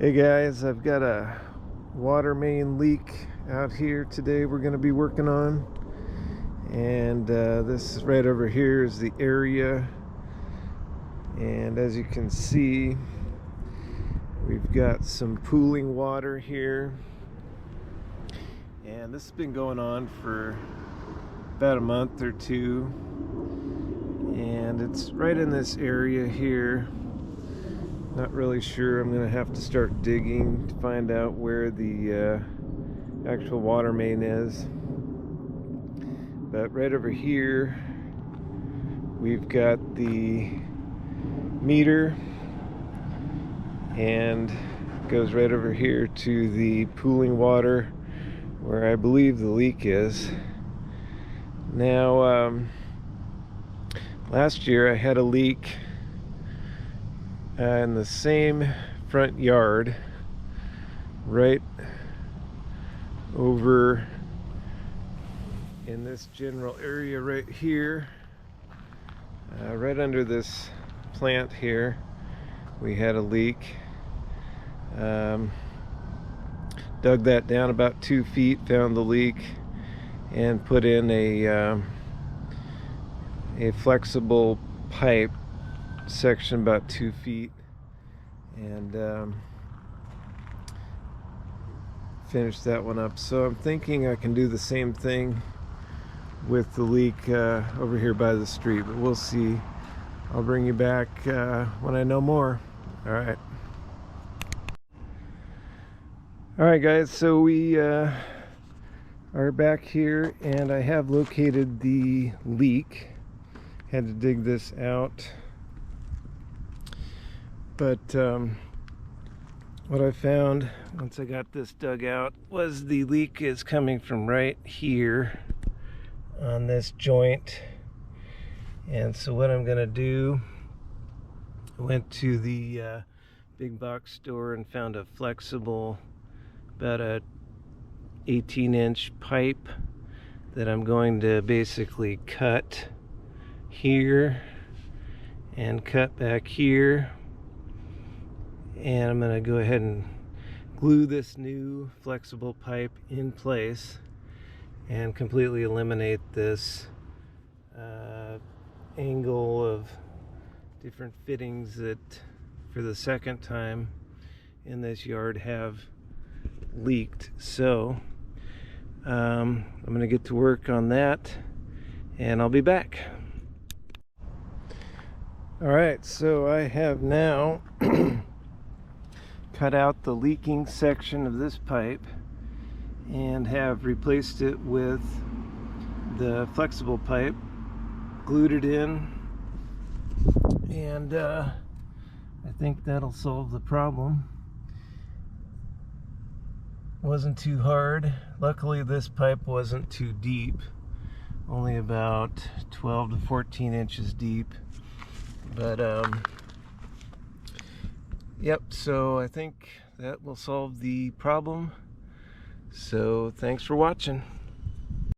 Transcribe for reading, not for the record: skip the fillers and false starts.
Hey guys, I've got a water main leak out here today we're going to be working on, and this right over here is the area, and as you can see we've got some pooling water here, and this has been going on for about a month or two, and it's right in this area here. Not really sure. I'm gonna have to start digging to find out where the actual water main is. But right over here we've got the meter, and it goes right over here to the pooling water where I believe the leak is. Now last year I had a leak in the same front yard, right over in this general area right here, right under this plant here. We had a leak. Dug that down about 2 feet, found the leak, and put in a flexible pipe section about 2 feet, and finished that one up. So I'm thinking I can do the same thing with the leak over here by the street, but we'll see. I'll bring you back when I know more. All right guys, so we are back here, and I have located the leak. Had to dig this out. But what I found once I got this dug out was the leak is coming from right here on this joint. And so what I'm gonna do, I went to the big box store and found a flexible, about a 18-inch pipe that I'm going to basically cut here and cut back here. And I'm going to go ahead and glue this new flexible pipe in place and completely eliminate this angle of different fittings that for the second time in this yard have leaked. So I'm going to get to work on that, and I'll be back. Alright, so I have now cut out the leaking section of this pipe and have replaced it with the flexible pipe, glued it in, and I think that'll solve the problem. It wasn't too hard. Luckily this pipe wasn't too deep, only about 12 to 14 inches deep, but yep, so I think that will solve the problem. So thanks for watching.